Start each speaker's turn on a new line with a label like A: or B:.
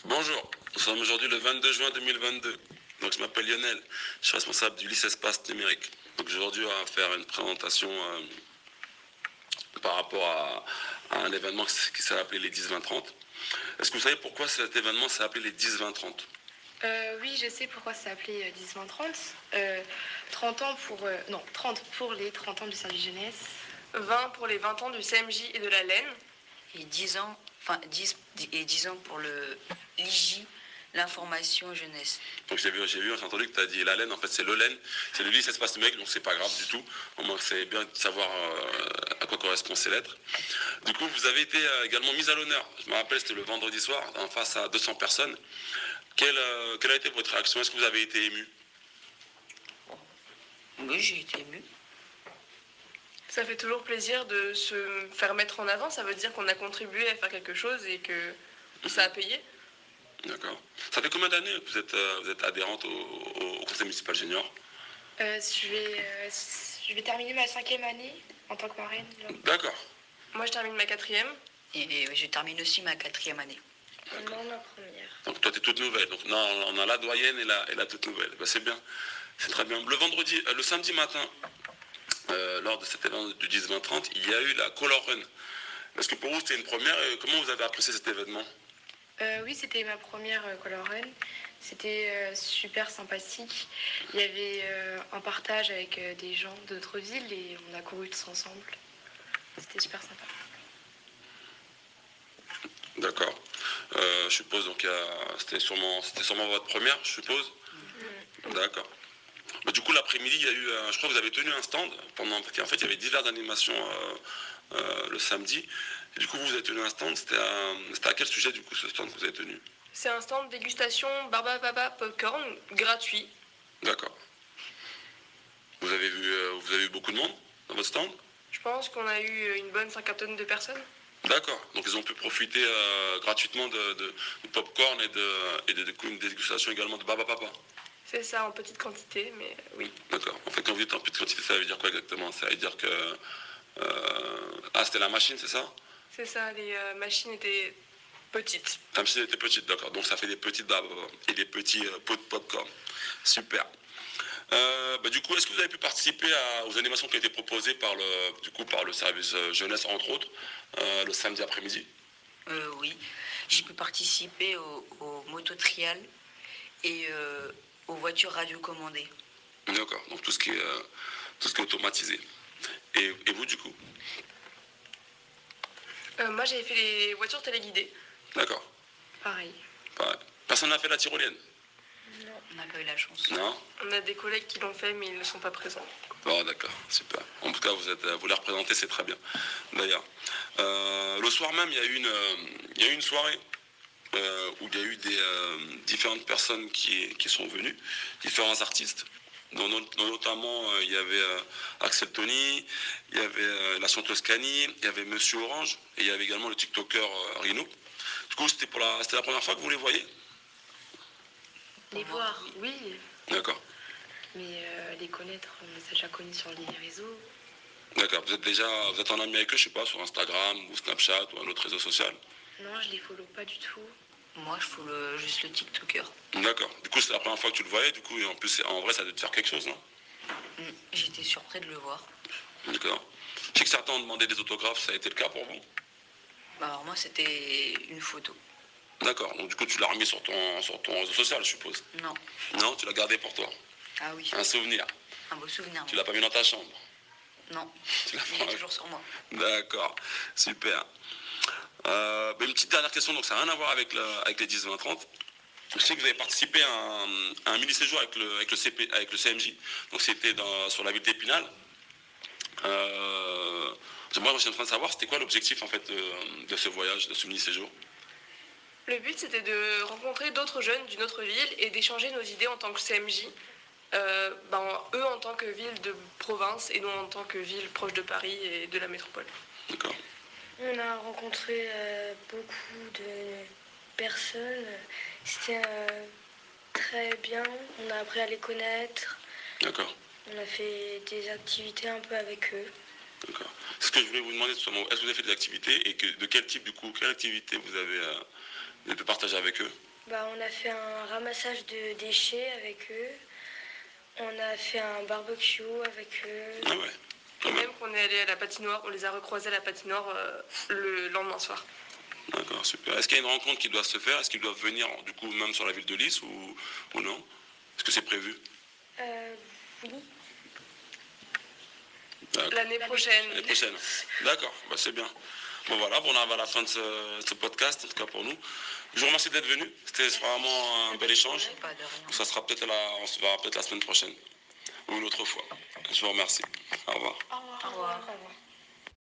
A: Bonjour, nous sommes aujourd'hui le 22 juin 2022. Donc je m'appelle Lionel, je suis responsable du lycée Espace Numérique. Donc aujourd'hui on va faire une présentation par rapport à un événement qui s'est appelé les 10-20-30. Est-ce que vous savez pourquoi cet événement s'est appelé les 10-20-30?
B: Oui, je sais pourquoi c'est appelé 10-20-30. 30 ans pour... non, 30 pour les 30 ans du service jeunesse.
C: 20 pour les 20 ans du CMJ et de la LAIN.
D: Et 10 ans, enfin 10 ans pour le l'IJ, l'information jeunesse.
A: Donc j'ai entendu que tu as dit la LAN, en fait c'est le LAN, c'est le lycée Espace Numérique, donc c'est pas grave du tout. Au moins c'est bien de savoir à quoi correspond ces lettres. Du coup vous avez été également mise à l'honneur. Je me rappelle, c'était le vendredi soir, face à 200 personnes. Quelle a été votre réaction? Est-ce que vous avez été ému?
D: Oui, j'ai été ému.
C: Ça fait toujours plaisir de se faire mettre en avant. Ça veut dire qu'on a contribué à faire quelque chose et que ça a payé.
A: D'accord. Ça fait combien d'années que vous êtes adhérente au conseil municipal junior?
B: Je vais terminer ma 5e année en tant que marraine.
A: D'accord.
C: Moi, je termine ma 4e.
D: Et je termine aussi ma 4e année.
B: Non, ma première.
A: Donc toi, tu es toute nouvelle. Donc non, on a la doyenne et la toute nouvelle. Ben, c'est bien. C'est très bien. Le samedi matin, lors de cet événement du 10-20-30, il y a eu la Color Run. Est-ce que pour vous, c'était une première? Comment vous avez apprécié cet événement?
B: Oui, c'était ma première Color Run. C'était super sympathique. Il y avait un partage avec des gens d'autres villes et on a couru tous ensemble. C'était super sympa.
A: D'accord. Je suppose donc c'était sûrement votre première, je suppose. D'accord. Bah, du coup, l'après-midi, il y a eu, je crois que vous avez tenu un stand pendant, parce qu'en fait, il y avait diverses animations le samedi. Et du coup, vous avez tenu un stand. C'était à quel sujet, du coup, ce stand que vous avez tenu?
C: C'est un stand dégustation Barbapapa Popcorn gratuit.
A: D'accord. Vous avez vu beaucoup de monde dans votre stand?
C: Je pense qu'on a eu une bonne cinquantaine de personnes.
A: D'accord. Donc, ils ont pu profiter gratuitement de popcorn et une dégustation également de Baba Papa.
C: C'est ça, en petite quantité, mais oui.
A: D'accord. En fait, quand vous dites en petite quantité, ça veut dire quoi exactement? Ça veut dire que... Ah, c'était la machine, c'est ça?
C: C'est ça, les machines étaient petites.
A: La machine était petite, d'accord. Donc, ça fait des petites Baba et des petits pots de popcorn. Super. Bah, du coup, est-ce que vous avez pu participer aux animations qui ont été proposées par le service jeunesse, entre autres, le samedi après-midi?
D: Oui, j'ai pu participer au mototrial et aux voitures radiocommandées.
A: D'accord, donc tout ce qui est automatisé. Et vous, du coup?
C: Moi, j'ai fait les voitures téléguidées.
A: D'accord.
B: Pareil.
A: Pareil. Personne n'a fait la tyrolienne?
B: Non.
D: On n'a pas eu la chance.
A: Non?
C: On a des collègues qui l'ont fait, mais ils ne sont pas présents.
A: Bon, d'accord, super. En tout cas, vous les représentez, c'est très bien. D'ailleurs, le soir même, il y a eu une soirée où il y a eu différentes personnes qui sont venues, différents artistes, dont notamment il y avait Axel Tony, il y avait la chanteuse Cani, il y avait Monsieur Orange, et il y avait également le TikToker Rino. Du coup, c'était la première fois que vous les voyez?
B: Les voir, oui.
A: D'accord.
B: Mais les connaître, on les a déjà connus sur les réseaux.
A: D'accord. Vous êtes en ami avec eux, je sais pas, sur Instagram ou Snapchat ou un autre réseau social?
B: Non, je les follow pas du tout.
D: Moi, je follow juste le TikToker.
A: D'accord. Du coup, c'est la première fois que tu le voyais, du coup, et en plus, en vrai, ça a dû te faire quelque chose, non?
D: J'étais surpris de le voir.
A: D'accord. Je sais que certains ont demandé des autographes, ça a été le cas pour vous?
D: Bah, alors moi, c'était une photo.
A: D'accord. Donc, du coup, tu l'as remis sur ton réseau social, je suppose?
D: Non.
A: Non, tu l'as gardé pour toi?
D: Ah oui.
A: Un souvenir?
D: Un beau souvenir.
A: Tu l'as pas mis dans ta chambre?
D: Non.
A: Tu l'as
D: Il est toujours sur moi.
A: D'accord. Super. Une petite dernière question, donc ça n'a rien à voir avec les 10-20-30. Je sais que vous avez participé à un mini-séjour avec le CMJ. Donc c'était sur la ville d'Épinal. Moi, je suis en train de savoir, c'était quoi l'objectif en fait de ce voyage, de ce mini-séjour?
C: Le but, c'était de rencontrer d'autres jeunes d'une autre ville et d'échanger nos idées en tant que CMJ. Eux en tant que ville de province et nous en tant que ville proche de Paris et de la métropole.
A: D'accord.
B: On a rencontré beaucoup de personnes. C'était très bien. On a appris à les connaître.
A: D'accord.
B: On a fait des activités un peu avec eux.
A: D'accord. Ce que je voulais vous demander, est-ce que vous avez fait des activités et de quel type, du coup, quelle activité vous avez pu partager avec eux?
E: Bah, on a fait un ramassage de déchets avec eux. On a fait un barbecue avec eux.
A: Ah ouais.
C: Et même qu'on est allé à la patinoire, on les a recroisés à la patinoire le lendemain soir.
A: D'accord, super. Est-ce qu'il y a une rencontre qui doit se faire? Est-ce qu'ils doivent venir, du coup, même sur la ville de Lys ou non? Est-ce que c'est prévu?
E: Oui.
A: D'accord.
C: L'année prochaine.
A: L'année prochaine. D'accord, bah, c'est bien. Bon voilà, bon, on arrive à la fin de ce podcast, en tout cas pour nous. Je vous remercie d'être venu. C'était vraiment un bel échange.
D: Pas de rien.
A: Ça sera peut-être on se verra peut-être la semaine prochaine ou une autre fois. Je vous remercie. Au revoir.
B: Au revoir.
D: Au revoir.
B: Au revoir.